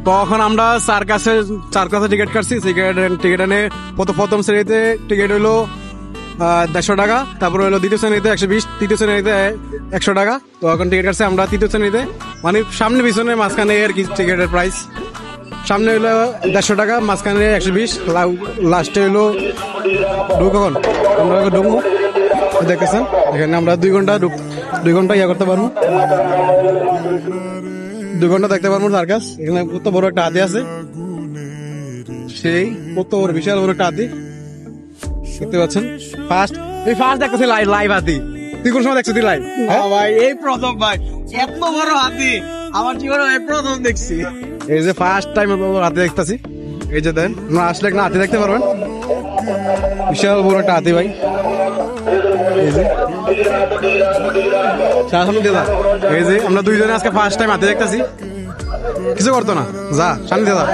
তখন আমরা সার্কাসে টিকিট কাটছি। টিকিট এনে প্রথম শ্রেণীতে টিকিট হইলো 150 টাকা, তারপর হলো দ্বিতীয় শ্রেণীতে 120, তৃতীয় শ্রেণীতে 100 টাকা। তো এখন টিকিট কাটছি আমরা তৃতীয় শ্রেণীতে, মানে সামনে পিছনে মাঝখানে আর কি টিকিটের প্রাইস। সামনে হইলো 150 টাকা, মাঝখানে 120, লাস্টে হইলো ঢুকন আমরা ঢুকবো। দেখতেছেন এখানে আমরা 2 ঘন্টা ইয়া করতে পারবো, 2 ঘন্টা দেখতে পারবো সার্কাস। এখানে কত বড় একটা হাতি আছে, সেই কত বড় বিশাল বড় একটা হাতি দেখতে পাচ্ছেন। ফার্স্ট দেখতেছি লাইভ হাতি। তুই কোন সময় দেখছিস লাইভ? ভাই এই প্রথম, ভাই এত বড় হাতি আমার জীবনে এই প্রথম দেখছি। এই যে ফার্স্ট টাইম হাতি দেখতেছি। এই যে দেন, না আসলে একটা হাতি দেখতে পারবেন, বিশাল বড় একটা হাতি ভাই। এই যে এই যে আমরা 2 জনে আজকে ফার্স্ট টাইম হাতি দেখতেছি। কিছু করতো না, যা শান্তি দাদা।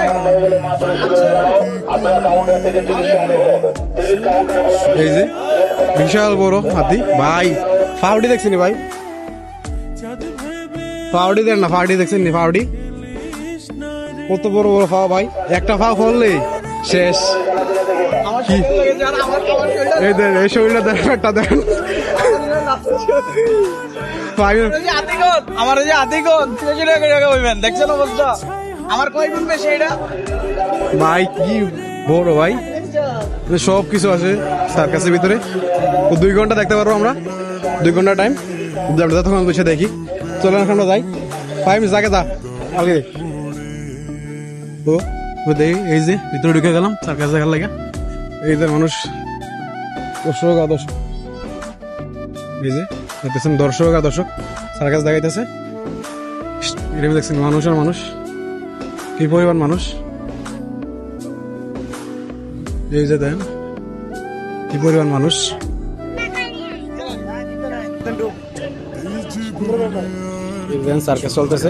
এই যে বিশাল বড় হাতি ভাই। ফাউডি দেখছি নি ভাই, ফাউডি দেন না, ফাউডি দেখছেন নি? ফাউডি কত বড় বড় ফাও ভাই, একটা ফাও ফললে শেষ। কি এই দেন, এই শরীরটা দেখেন, একটা দেখেন আমার যে হাতিগণ দেখছেন অবস্থা, আমার কয় গুণ বেশি এটা ভাই। কি বড় ভাই, সব কিছু আছে সার্কাসের ভিতরে। 2 ঘন্টা দেখতে পারবো আমরা, 2 ঘন্টা টাইম। আমরা তখন বসে দেখি, চলেন আমরা যাই। 5 মিনিট আগে যা আগে ও দেখি। এই যে ভিতরে ঢুকে গেলাম সার্কাস দেখার লাগে। এই যে মানুষ, দর্শক এই যে দেখতেছেন, দর্শক সার্কাস দেখাইতেছে। এটা দেখছেন মানুষ আর মানুষ, কি পরিমাণ মানুষ। এই যে দেন কি পরিমাণ মানুষ। সার্কাস চলতেছে।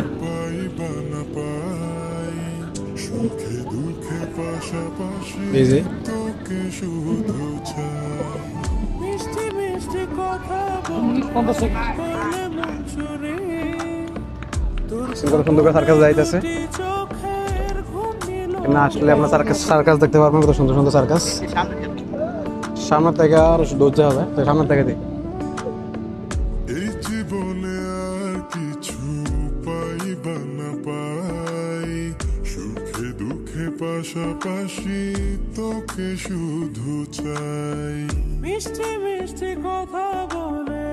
এই যে সুন্দর সার্কাস যাইতেছে না, আসলে আপনার সার্কাস দেখতে পারবেন, কত সুন্দর সুন্দর সার্কাস। সামনের থেকে আর দৌড়তে হবে, তো সামনের থেকে দিই। পাশাপাশি তোকে শুধু চাই, মিষ্টি মিষ্টি কথা বলে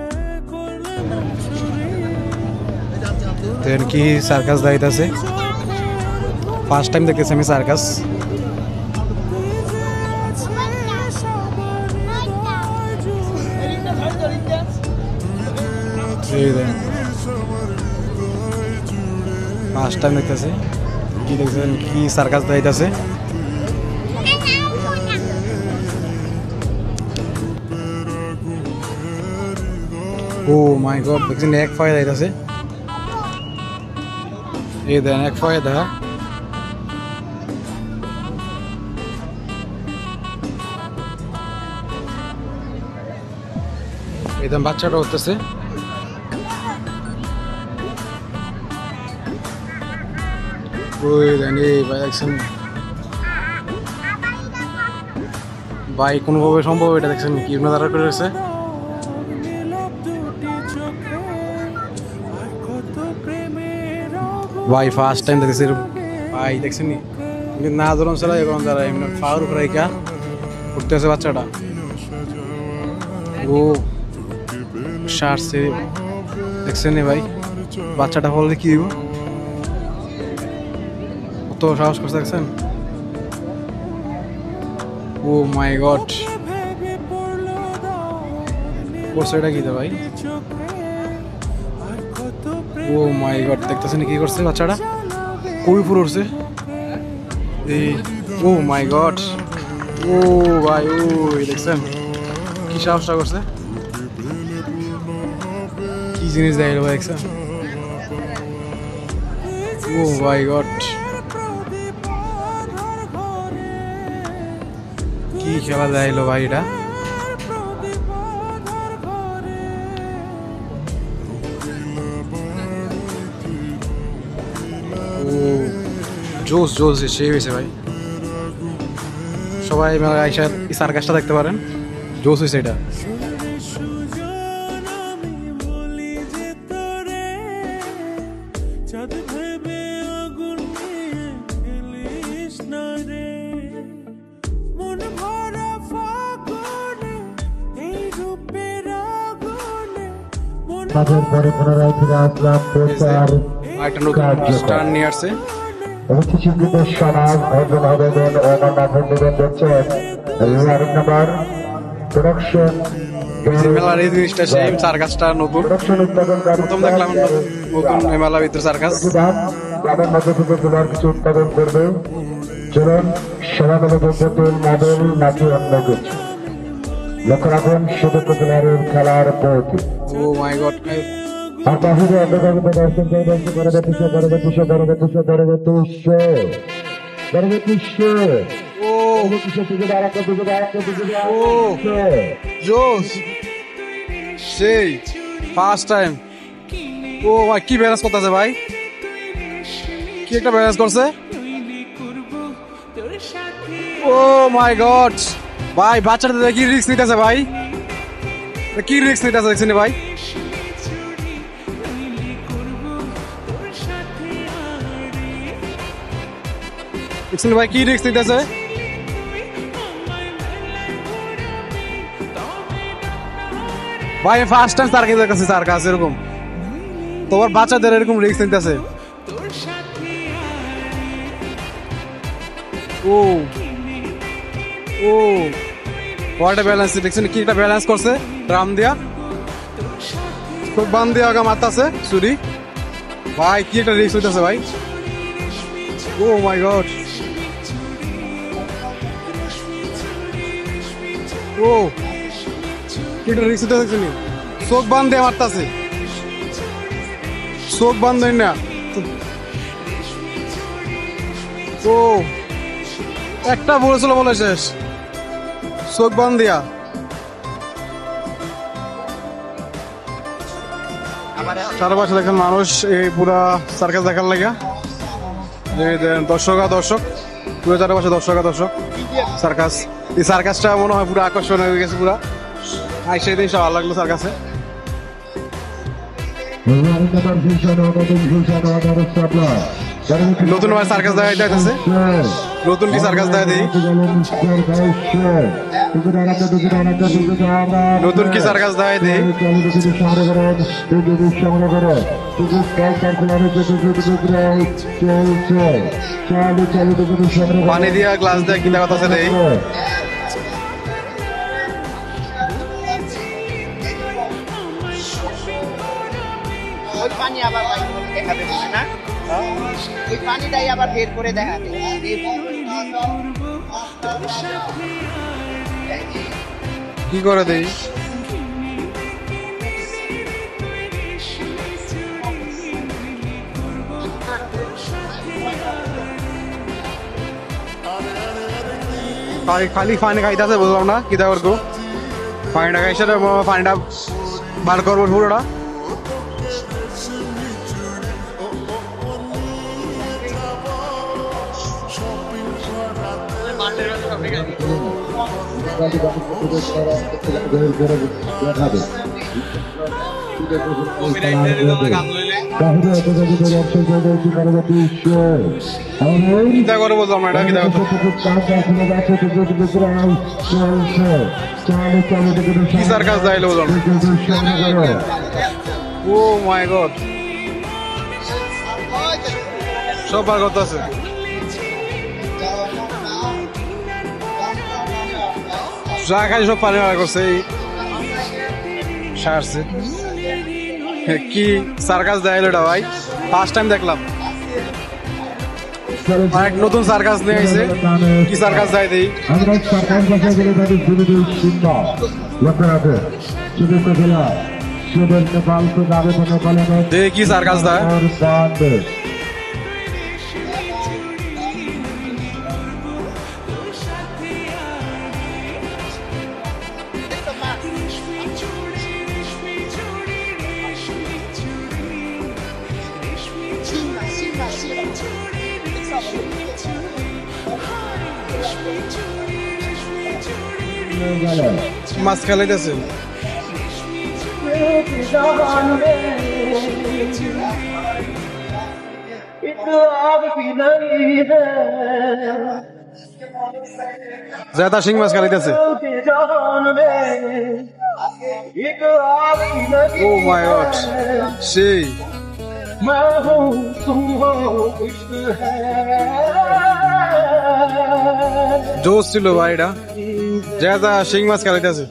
দেন কি সার্কাস দাইতাছে। ফার্স্ট টাইম দেখতেছি আমি সার্কাস। ফার্স্ট টাইম দেখতেছি, কি দেখছেন কি সার্কাস দাইতাছে। ও মাই গড, দেখছেন এক ফায় দাইতাছে। এই দেন এক ফায় দেখা। এই দেন বাচ্চাটা উঠতেছে। ওই দেন এই ভাই দেখছেন ভাই, কোনোভাবে সম্ভব এটা দেখছেন কি দাঁড়া করে রয়েছে। ভাই ফার্স্ট টাইম দেখেছি ভাই, দেখছেন না ধরুন ছাড়া এখন যারা এমনি পাওয়ার উপরে রেখা উঠতে আছে বাচ্চাটা। ও সারছে দেখছেন ভাই, বাচ্চাটা বললে কি দিব, কত সাহস করছে দেখছেন। ও মাই গড, করছে এটা কি দে ভাই। ও মাই গড, দেখতেছেন কি করছে বাচ্চাটা, খুবই পুরো উঠছে এই। ও মাই গড, ও ভাই, ও দেখছেন কি সাহসটা করছে, কি জিনিস দেখাইলো ভাই দেখছেন। ও মাই গড, কি খেলা দেখাইলো ভাই এটা। জোস জোস সেই হয়েছে ভাই, সবাই মেলায় আইসা এই সার্কাসটা দেখতে পারেন, জোস হয়েছে এটা। তাদের পরে পুনরায় ফিরে আসলাম প্রচার একটা নতুন স্টার নিয়ে আসছে। শিক্ষিতের সমাজ ভজন আবেদন ও মানবন্ধন দেখছেন নাম্বার প্রোডাকশন মেলার এই জিনিসটা সেই সার্কাসটা নতুন, প্রোডাকশন উৎপাদনকারী প্রথম দেখলাম নতুন মেলার ভিতরে সার্কাস। গ্রামের মধ্যে থেকে তোমার কিছু উৎপাদন করবে, চলুন সেবা মেলে যোগ্যতুল মডেল নাকি অন্য কিছু লক্ষ্য রাখুন শুধু প্রতিবারের খেলার প্রতি। ও মাই গড, আর বাহিরে অন্ধকার দর্শন করে দর্শন করে দেখতেছে ও জোস সেই ফার্স্ট টাইম। ও ভাই কি ব্যালেন্স করতেছে ভাই, কি একটা ব্যালেন্স করছে। ও মাই গড ভাই, বাচ্চাদের কি রিস্ক নিতেছে ভাই, কি রিস্ক নিতেছে দেখছেন ভাই। দেখছেন ভাই কি রিস্ক নিতেছে। ভাই ফার্স্ট টাইম সার্কাসের কাছে সার্কাস এরকম, তোমার বাচ্চাদের এরকম রিস্ক নিতেছে। ও ও হোয়াট এ ব্যালেন্স, দেখছেন কি একটা ব্যালেন্স করছে ড্রাম দিয়া, খুব বান দিয়া আগা মারতাছে চুরি। ভাই কি একটা রিস্ক হইতেছে ভাই। ও মাই গড, ও কি একটা রিস্ক হইতেছে, দেখছেন চোখ বান দিয়ে মারতাছে, চোখ বান দেয় না। ও একটা বলেছিল বলে শেষ, চোখ বান দিয়া। চারপাশে দেখেন মানুষ এই পুরা সার্কাস দেখার লাগে, দর্শক পুরো চারপাশে দর্শক সার্কাস। এই সার্কাসটা মনে হয় পুরো আকর্ষণ হয়ে গেছে পুরা, সেদিন সব ভালো লাগলো সার্কাসে। নতুন ভাই সার্কাস দেখা যাইতেছে, নতুন কি সার্কাস দেখা দিই, নতুন কি সার্কাস দেখা দিই। পানি দিয়া গ্লাস দিয়া কিনা কথা আছে দেই। ওই পানি আবার দেখাবে না, ওই পানিটাই আবার বের করে দেখাবে। কি করে দেই, খালি পানি খাইতেছে, বুঝলাম না কি দেওয়ার গো। পানিটা খাইছে, পানিটা বার করবো পুরোটা। চিন্তা করে বললাম এটা কি সার্কাস যাইলে বললাম। ও মাই গড, সব বার করতে আছে। যা খাই সব পানি বার করছে, সারছে। কি সার্কাস দেয় এটা ভাই, ফার্স্ট টাইম দেখলাম। এক নতুন সার্কাস নিয়ে আইছে, কি সার্কাস দেয় দেই। কি সার্কাস দেয়, Sim, sim, sim. মাছ খেলাইতেছে জেতা শিং মাছ খেলাইতেছে ও মাই গড সেই জোশ ছিল ভাই এটা জেতা শিং মাছ খেলাইতেছে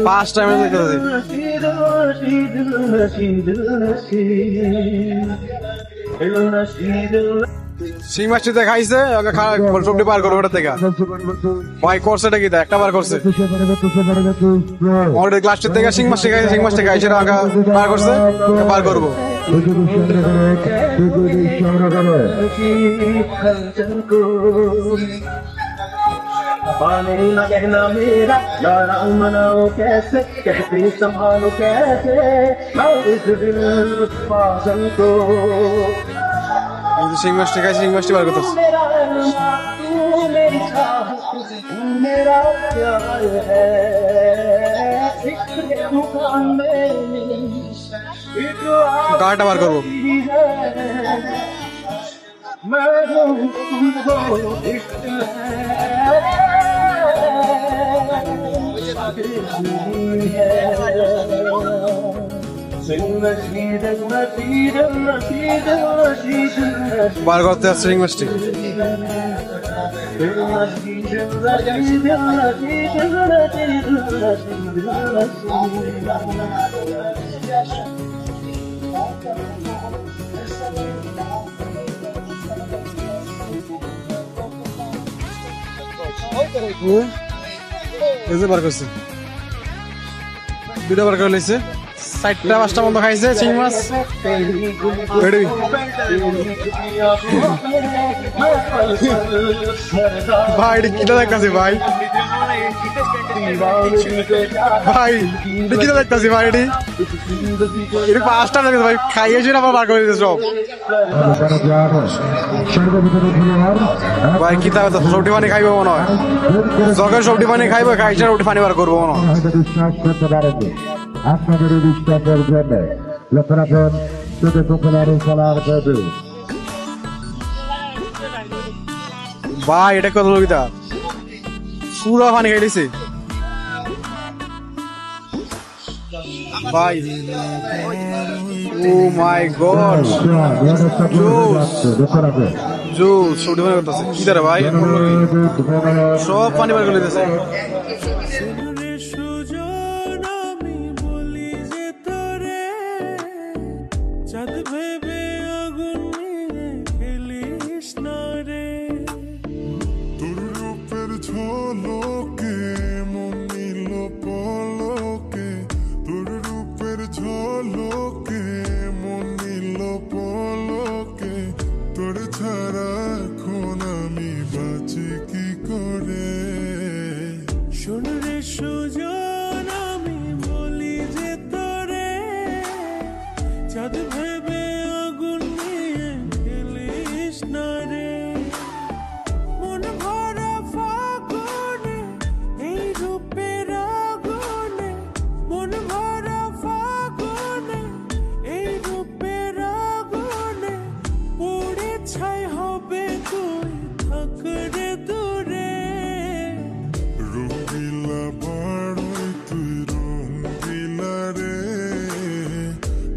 ফার্স্ট টাইম দেখতেছি শিং মাছটিতে খাইছে ওকে সবটি পার করবে ওটা থেকে ভাই করছে এটা কি একটা বার করছে অলরেডি ক্লাসটির থেকে শিং মাছটি খাইছে শিং মাছটি খাইছে ওকে পার করছে পার করবো पाने न कहना मेरा यारा मनाओ कैसे कहते संभालो कैसे इस दिल पागल को শিং মাছটি খাইছে শিং মাছটি পার করতেছে मेरा तू मेरी चाहत तू मेरा प्यार है एक दुकान में एक কাটা বার করবো मैं हूँ तुमको इश्क বার করতে আসছে শিং মাছটি বার করছে দুটা বার করে লইছে 4টা 5টা মতো খাইছে শিং মাছ রেডি ভাই এটা কিটা দেখতেছি ভাই ভাই এটা কিটা দেখতেছি ভাই এটি এটা 5টা দেখতেছি ভাই খাইয়েছি আবার বার করে দিয়েছে সব ভাই কিতা সবটি পানি খাইবে মনে হয় যখন সবটি পানি খাইবে খাইছে রুটি পানি বার করবো মনে হয় বিশ্বাস করতে পারেনি আপনাদের বিশ্বাসের জন্য লক্ষ্য রাখুন শুধু পপুলার খেলার দেবে ভাই এটা কত লবিতা পুরো পানি খাই দিছে ভাই ও মাই গড জোস সবটি পানি করতেছে কি দাঁড়া ভাই সব পানি বার করে দিতেছে ঝলকে মন নিল পলকে তোর রূপের ঝলকে মন নিল পলকে তোর ছাড়া এখন আমি বাঁচি কি করে শোন রে সুজন আমি বলি যে তোরে চাঁদ ভেবে আগুন নিয়ে খেলিস না রে মন ভরা ফাগুনে এই রূপের আগুনে মন ভরা ফাগুনে এই রূপের আগুনে পুড়ে ছাই হবে তুই থাক রে দূরে রঙিলা বাড়ই তুই রঙিলা রে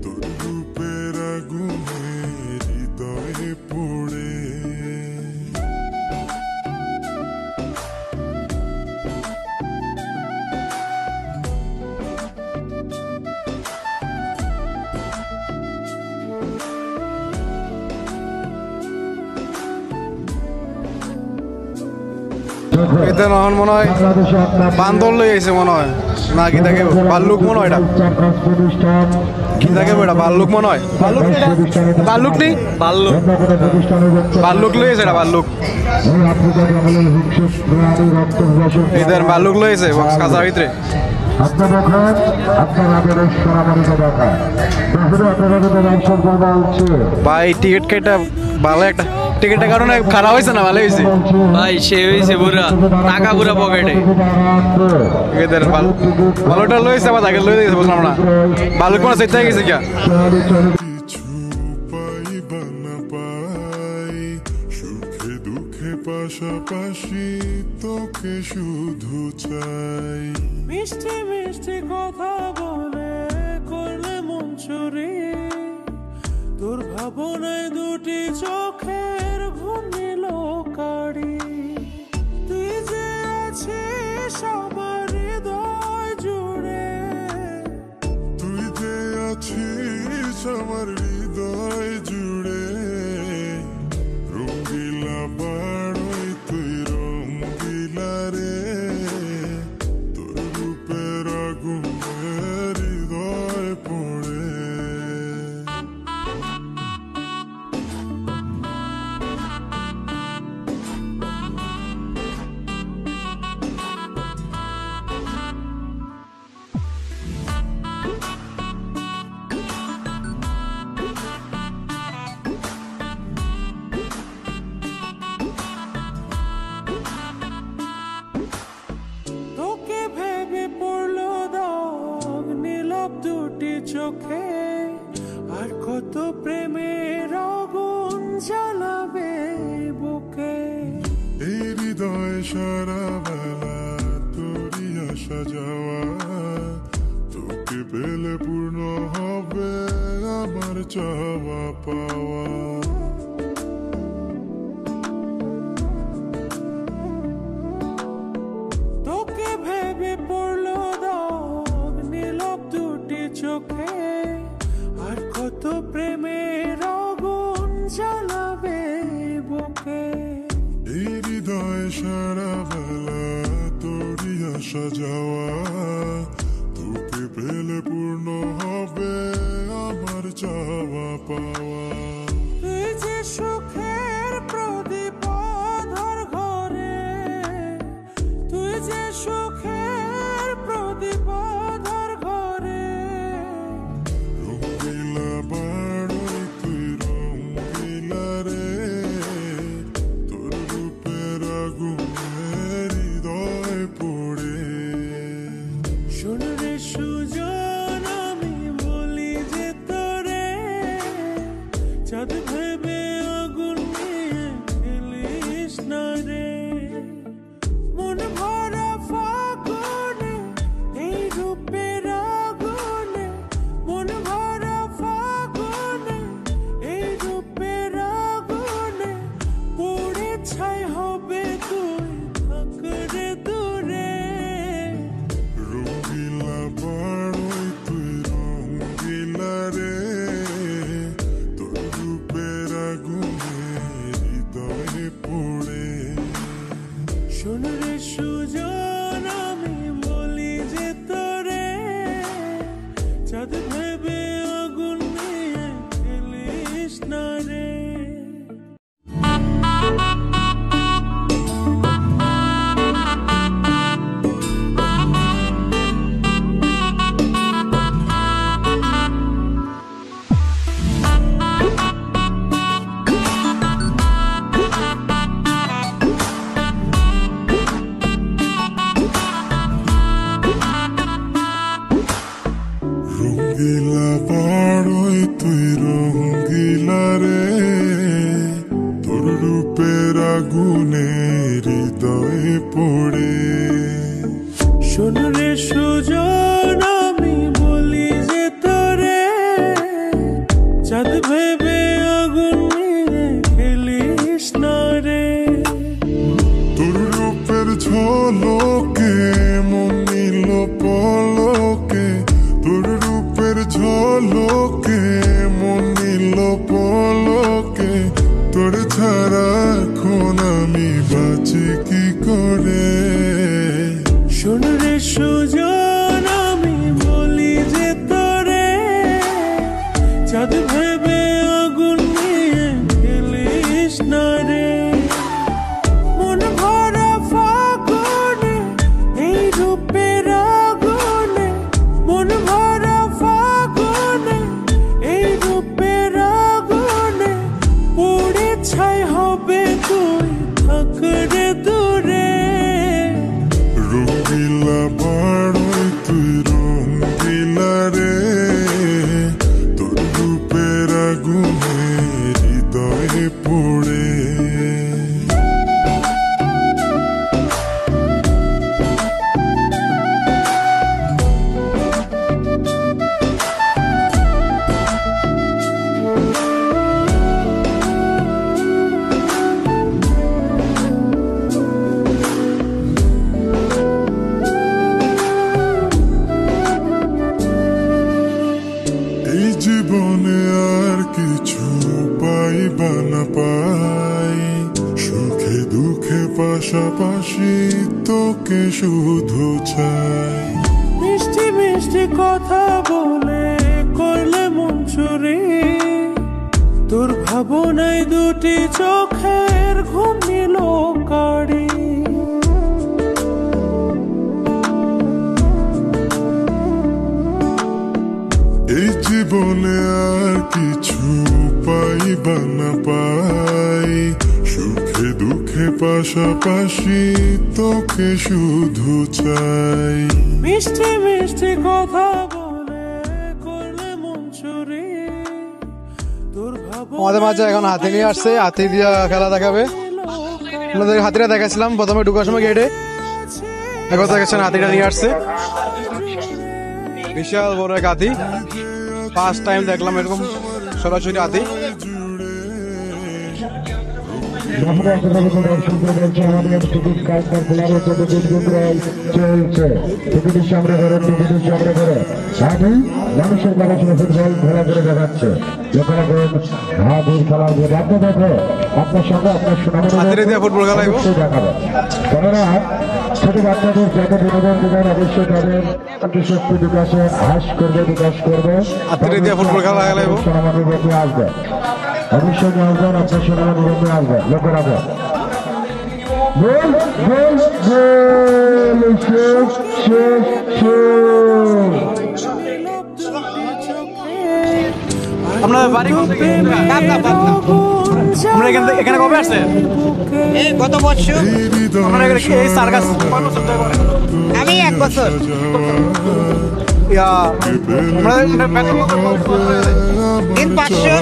তোর রূপের আগুনে হৃদয়ে পড়ে এতে নহন মনে হয় বান্দর লই আইছে মনে হয় না কি থাকে বাল্লুক মনে হয় এটা কি থাকে এটা বাল্লুক মনে হয় বাল্লুক নেই বাল্লুক লই আইছে এটা বাল্লুক এদের বাল্লুক লই আইছে কাঁচা ভিতরে ভাই টিকিট কেটে ভালো একটা টিকিটের কারণে খারাপ হয়েছে না ভালো হয়েছে ভাই সে হয়েছে পুরা টাকা পুরা পকেটে টিকিটের ভালোটা লইছে আবার তাকে লই দিয়েছে বললাম না ভালো কোন সেট হয়ে গেছে কি কিছু পাই বা না পাই সুখে দুঃখে পাশাপাশি তোকে শুধু চাই মিষ্টি মিষ্টি কথা বলে করলে মন চুরি তোর ভাবনায় দুটি চোখের ঘুম নিল কাড়ি তুই যে আছিস আমার হৃদয় জুড়ে তুই যে আছিস আমার হৃদয় জুড়ে রঙ্গিলা বাড়ই তুই রঙ্গিলা রে তোর রূপের আগুনে হৃদয় পড়ে তোকে ভেবে পড়লো দাগ নীলাভ দুটি চোখে আর কত প্রেমের আগুন জ্বালাবে বুকে এই হৃদয় সারা বেলা তোরই আসা যাওয়া তোকে পেলে পূর্ণ হবে আমার চাওয়া পাওয়া তোকে ভেবে পড়লো দাগ নীলাভ দুটি চোখে আর কত প্রেমের আগুন জ্বালাবে বুকে এই হৃদয় সারা বেলা তোরই আসা যাওয়া তোকে পেলে পূর্ণ হবে আমার চাওয়া পাওয়া তুই যে সুখের প্রদীপ ধর ঘরে তুই যে সুখের প্রদীপ ধর ঘরে রঙ্গিলা বাড়ই তুই রঙ্গিলা রে তোর রূপের আগুনে হৃদয় পড়ে শোন রে সুজন আমি বলি যে তোরে চাঁদ ভেবে আগুন নিয়ে খেলিস না রে মন ভরা ফাগুনে এই রূপের আগুনে মন ভরা ফাগুনে এই রূপের আগুনে পুড়ে ছাই হবে তুই থাক রে দূরে রঙ্গিলা বাড়ই তুই রঙ্গিলা রে তোর রূপের আগুনে হৃদয়ে পড়ে শোন রে সুজন আমি বলি যে তোরে চাঁদ ভেবে আগুন নিয়ে খেলিস না রে রঙ্গিলা বাড়ই তুই রঙ্গিলা রে তোর রূপের আগুনে হৃদয়ে পড়ে শোন রে সুজন আমি বলি যে তোরে চাঁদ ভেবে আগুন নিয়ে খেলিস না রে তোর রূপের ঝলকে মন নিল পলকে তোর রূপের ঝলকে মন নিল পলকে তোর ছাড়া এখন আমি বাঁচি কি করে শোন রে সুজন আমি বলি যে তোরে চাঁদ ভেবে আগুন নিয়ে খেলিস না রে মন ভরা ফাগুনে এই রূপের আগুনে মন ভরা ফাগুনে এই রূপের আগুনে পুড়ে ইচ্ছাই হবে তুই থাক রে দূরে। রঙ্গিলা বাড়ই তুই রঙ্গিলা রে, তোর রূপের আগুনে হৃদয়ে পড়ে। এই জীবনে আর কিছু পাইবা না পাই, সুখে দুঃখে পাশাপাশি তোকে শুধু চাই। মিষ্টি মিষ্টি কথা বলে করলে মন চুরি, তোর ভাবনায় দুটি চোখের ঘুম নিল কাড়ি। এই জীবনে আর কিছু পাইবা না পাই, সুখে দুঃখে পাশাপাশি তোকে শুধু চাই। মিষ্টি মিষ্টি কথা বলে করলে মন চুরি, তোর আমাদের মাঝে এখন হাতি নিয়ে আসছে, হাতি দিয়ে খেলা দেখাবে। আপনাদের হাতিটা দেখাচ্ছিলাম প্রথমে ঢুকার সময় গেটে, এখন দেখাচ্ছেন হাতিটা নিয়ে আসছে। বিশাল বড় এক হাতি, ফার্স্ট টাইম দেখলাম এরকম সরাসরি হাতি। আমাদের টিকিট কাউন্টার খোলার টিকিট বিক্রয় চলছে। টিকিট সংগ্রহ করে, টিকিট সংগ্রহ করে হাতি মানুষের গবেষণা ফুটবল খেলা করে দেখাচ্ছে। লক্ষ্য রাখুন হাতির খেলার যে রাজ্য দেখে আপনার সঙ্গে আপনার হাতিরে দিয়ে ফুটবল খেলা দেখাবে। কেননা ছোট বাচ্চাদের যত বিনোদন দেবেন অবশ্যই তাদের শক্তি বিকাশে হ্রাস করবে, বিকাশ করবে। হাতিরে দিয়ে ফুটবল খেলা খেলাইব। সোনামাটি দেখে আসবে, অবশ্যই নিয়োজন আপনার সোনামাটি দেখে আসবে। লক্ষ্য রাখবেন গোল গোল গোল, শেষ শেষ শেষ। আপনার বাড়ি আমরা এখানে কবে আসছেন? গত বছর আপনারা এখানে কি এই সার্কাস কয় বছর ধরে করেন? আমি 1 বছর। আমরা বেতন কত? দিন 500।